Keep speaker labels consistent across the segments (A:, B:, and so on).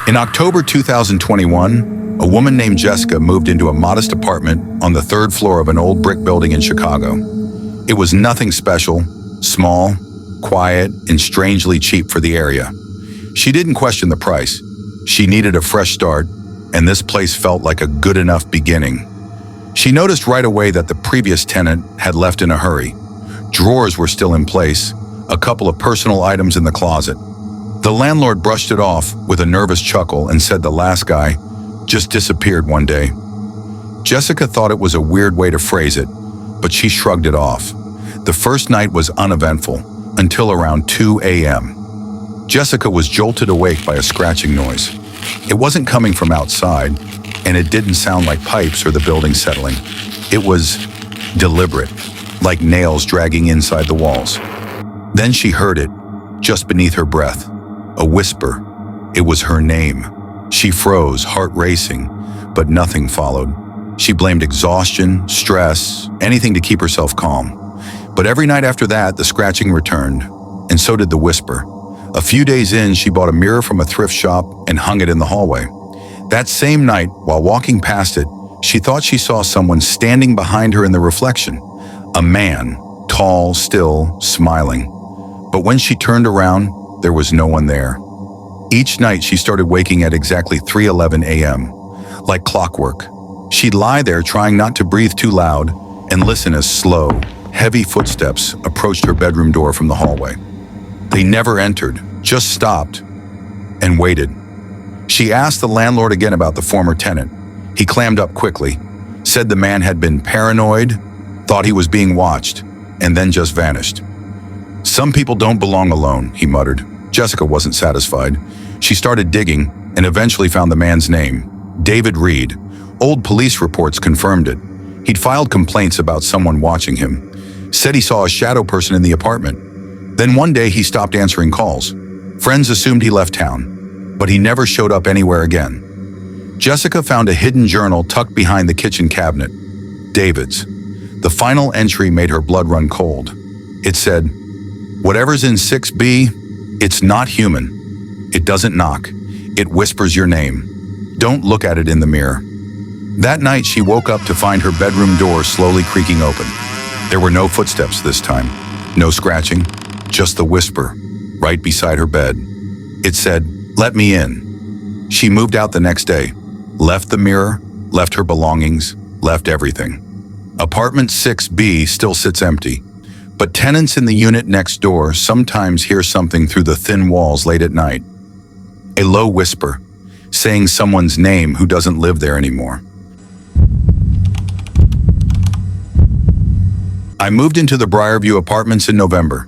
A: In October 2021, a woman named Jessica moved into a modest apartment on the third floor of an old brick building in Chicago. It was nothing special, small, quiet, and strangely cheap for the area. She didn't question the price. She needed a fresh start, and this place felt like a good enough beginning. She noticed right away that the previous tenant had left in a hurry. Drawers were still in place, a couple of personal items in the closet. The landlord brushed it off with a nervous chuckle and said the last guy just disappeared one day. Jessica thought it was a weird way to phrase it, but she shrugged it off. The first night was uneventful until around 2 a.m. Jessica was jolted awake by a scratching noise. It wasn't coming from outside, and it didn't sound like pipes or the building settling. It was deliberate, like nails dragging inside the walls. Then she heard it, just beneath her breath. A whisper. It was her name. She froze, heart racing, but nothing followed. She blamed exhaustion, stress, anything to keep herself calm. But every night after that, the scratching returned, and so did the whisper. A few days in, she bought a mirror from a thrift shop and hung it in the hallway. That same night, while walking past it, she thought she saw someone standing behind her in the reflection. A man, tall, still, smiling. But when she turned around, there was no one there. Each night she started waking at exactly 3:11 a.m. Like clockwork. She'd lie there trying not to breathe too loud and listen as slow, heavy footsteps approached her bedroom door from the hallway. They never entered, just stopped and waited. She asked the landlord again about the former tenant. He clammed up quickly, said the man had been paranoid, thought he was being watched, and then just vanished. "Some people don't belong alone," he muttered. Jessica wasn't satisfied. She started digging and eventually found the man's name, David Reed. Old police reports confirmed it. He'd filed complaints about someone watching him, said he saw a shadow person in the apartment. Then one day he stopped answering calls. Friends assumed he left town, but he never showed up anywhere again. Jessica found a hidden journal tucked behind the kitchen cabinet. David's. The final entry made her blood run cold. It said, "Whatever's in 6B, it's not human. It doesn't knock. It whispers your name. Don't look at it in the mirror." That night, she woke up to find her bedroom door slowly creaking open. There were no footsteps this time, no scratching, just the whisper right beside her bed. It said, "Let me in." She moved out the next day, left the mirror, left her belongings, left everything. Apartment 6B still sits empty. But tenants in the unit next door sometimes hear something through the thin walls late at night. A low whisper, saying someone's name who doesn't live there anymore. I moved into the Briarview apartments in November.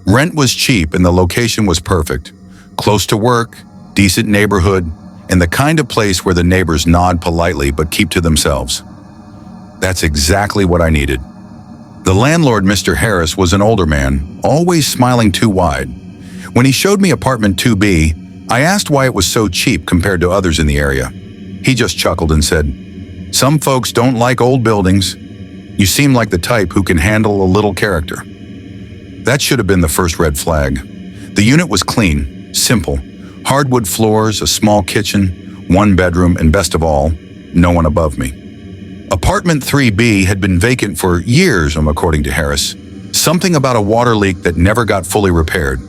A: Rent was cheap and the location was perfect. Close to work, decent neighborhood, and the kind of place where the neighbors nod politely but keep to themselves. That's exactly what I needed. The landlord, Mr. Harris, was an older man, always smiling too wide. When he showed me apartment 2B, I asked why it was so cheap compared to others in the area. He just chuckled and said, "Some folks don't like old buildings. You seem like the type who can handle a little character." That should have been the first red flag. The unit was clean, simple. Hardwood floors, a small kitchen, one bedroom, and best of all, no one above me. Apartment 3B had been vacant for years, according to Harris. Something about a water leak that never got fully repaired.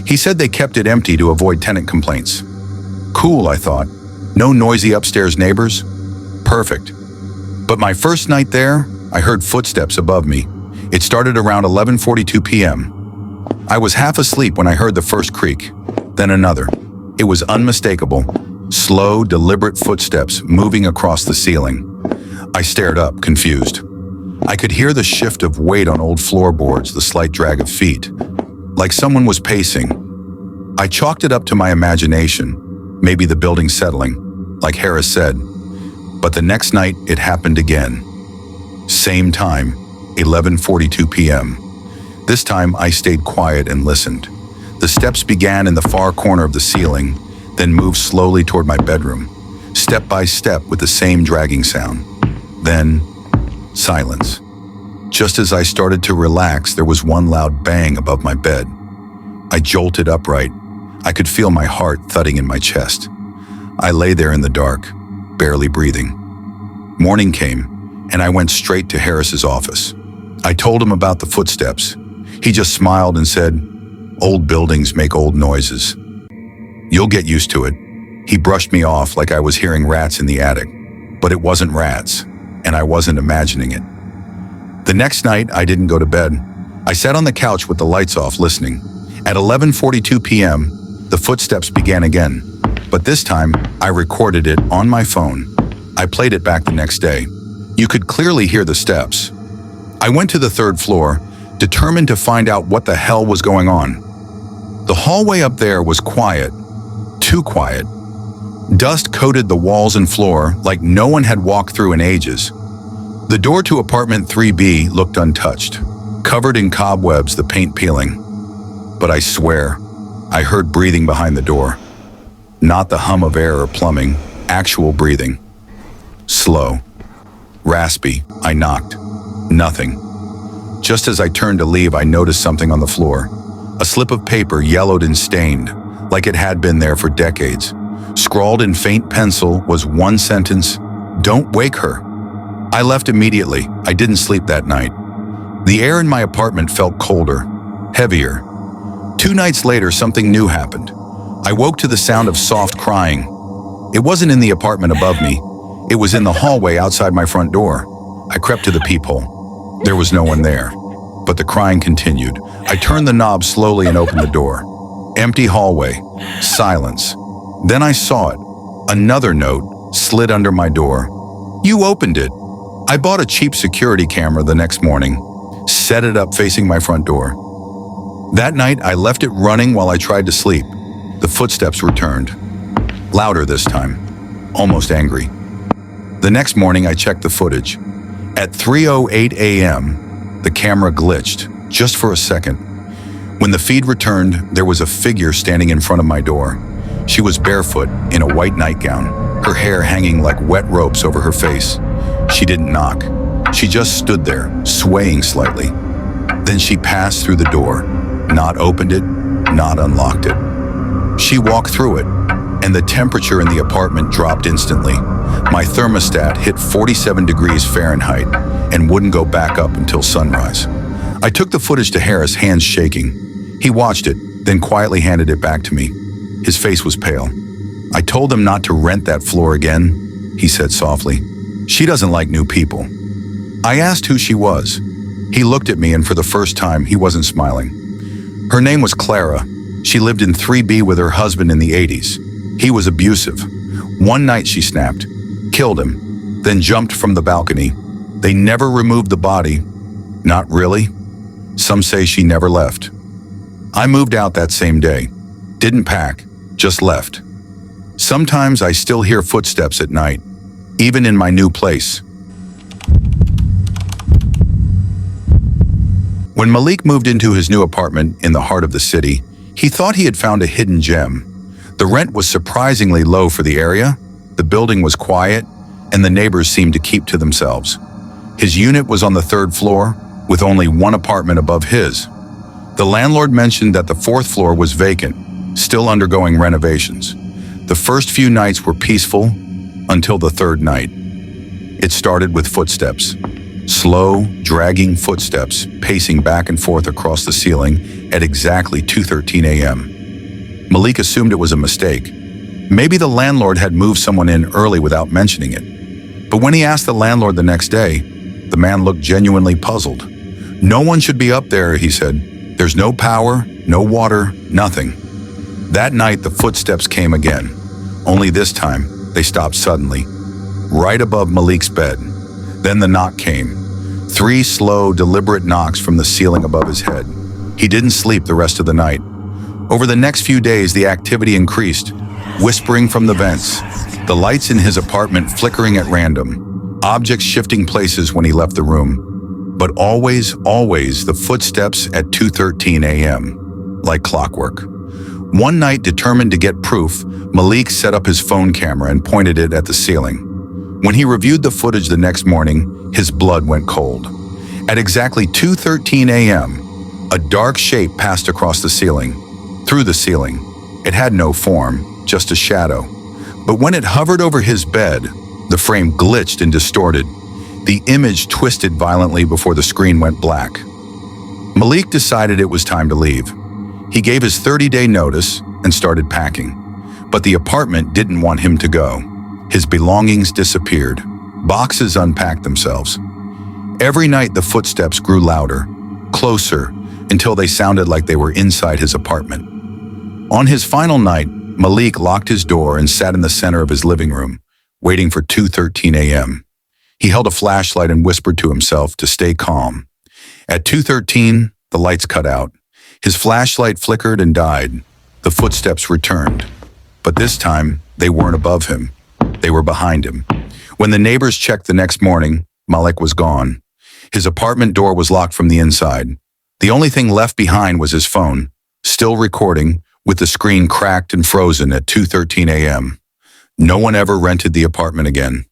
A: He said they kept it empty to avoid tenant complaints. Cool, I thought. No noisy upstairs neighbors? Perfect. But my first night there, I heard footsteps above me. It started around 11:42 p.m. I was half asleep when I heard the first creak, then another. It was unmistakable. Slow, deliberate footsteps moving across the ceiling. I stared up, confused. I could hear the shift of weight on old floorboards, the slight drag of feet, like someone was pacing. I chalked it up to my imagination, maybe the building settling, like Harris said. But the next night, it happened again. Same time, 11:42 p.m. This time, I stayed quiet and listened. The steps began in the far corner of the ceiling, then moved slowly toward my bedroom, step by step with the same dragging sound. Then, silence. Just as I started to relax, there was one loud bang above my bed. I jolted upright. I could feel my heart thudding in my chest. I lay there in the dark, barely breathing. Morning came, and I went straight to Harris's office. I told him about the footsteps. He just smiled and said, "Old buildings make old noises. You'll get used to it." He brushed me off like I was hearing rats in the attic, but it wasn't rats, and I wasn't imagining it. The next night, I didn't go to bed. I sat on the couch with the lights off, listening. At 11:42 p.m., the footsteps began again, but this time, I recorded it on my phone. I played it back the next day. You could clearly hear the steps. I went to the third floor, determined to find out what the hell was going on. The hallway up there was quiet, too quiet. Dust coated the walls and floor like no one had walked through in ages. The door to apartment 3B looked untouched, covered in cobwebs, the paint peeling. But I swear, I heard breathing behind the door. Not the hum of air or plumbing, actual breathing. Slow, raspy. I knocked. Nothing. Just as I turned to leave, I noticed something on the floor. A slip of paper, yellowed and stained, like it had been there for decades. Scrawled in faint pencil was one sentence: "Don't wake her." I left immediately. I didn't sleep that night. The air in my apartment felt colder, heavier. 2 nights later, something new happened. I woke to the sound of soft crying. It wasn't in the apartment above me. It was in the hallway outside my front door. I crept to the peephole. There was no one there, but the crying continued. I turned the knob slowly and opened the door. Empty hallway, silence. Then I saw it. Another note slid under my door. "You opened it." I bought a cheap security camera the next morning, set it up facing my front door. That night, I left it running while I tried to sleep. The footsteps returned. Louder this time, almost angry. The next morning, I checked the footage. At 3:08 a.m., the camera glitched, just for a second. When the feed returned, there was a figure standing in front of my door. She was barefoot, in a white nightgown, her hair hanging like wet ropes over her face. She didn't knock. She just stood there, swaying slightly. Then she passed through the door, not opened it, not unlocked it. She walked through it, and the temperature in the apartment dropped instantly. My thermostat hit 47 degrees Fahrenheit and wouldn't go back up until sunrise. I took the footage to Harris, hands shaking. He watched it, then quietly handed it back to me. His face was pale. "I told them not to rent that floor again," he said softly. "She doesn't like new people." I asked who she was. He looked at me, and for the first time, he wasn't smiling. Her name was Clara. She lived in 3B with her husband in the 80s. He was abusive. One night she snapped, killed him, then jumped from the balcony. They never removed the body. Not really. Some say she never left. I moved out that same day. Didn't pack, just left. Sometimes I still hear footsteps at night, even in my new place. When Malik moved into his new apartment in the heart of the city, he thought he had found a hidden gem. The rent was surprisingly low for the area, the building was quiet, and the neighbors seemed to keep to themselves. His unit was on the 3rd floor, with only one apartment above his. The landlord mentioned that the 4th floor was vacant, still undergoing renovations. The first few nights were peaceful until the 3rd night. It started with footsteps. Slow, dragging footsteps pacing back and forth across the ceiling at exactly 2:13 a.m. Malik assumed it was a mistake. Maybe the landlord had moved someone in early without mentioning it. But when he asked the landlord the next day, the man looked genuinely puzzled. "No one should be up there," he said. "There's no power, no water, nothing." That night, the footsteps came again. Only this time, they stopped suddenly, right above Malik's bed. Then the knock came. 3 slow, deliberate knocks from the ceiling above his head. He didn't sleep the rest of the night. Over the next few days, the activity increased, whispering from the vents, the lights in his apartment flickering at random, objects shifting places when he left the room. But always, always the footsteps at 2:13 a.m., like clockwork. One night, determined to get proof, Malik set up his phone camera and pointed it at the ceiling. When he reviewed the footage the next morning, his blood went cold. At exactly 2:13 a.m., a dark shape passed across the ceiling, through the ceiling. It had no form, just a shadow. But when it hovered over his bed, the frame glitched and distorted. The image twisted violently before the screen went black. Malik decided it was time to leave. He gave his 30-day notice and started packing. But the apartment didn't want him to go. His belongings disappeared. Boxes unpacked themselves. Every night the footsteps grew louder, closer, until they sounded like they were inside his apartment. On his final night, Malik locked his door and sat in the center of his living room, waiting for 2:13 a.m. He held a flashlight and whispered to himself to stay calm. At 2:13, the lights cut out. His flashlight flickered and died. The footsteps returned. But this time, they weren't above him. They were behind him. When the neighbors checked the next morning, Malik was gone. His apartment door was locked from the inside. The only thing left behind was his phone, still recording, with the screen cracked and frozen at 2:13 a.m. No one ever rented the apartment again.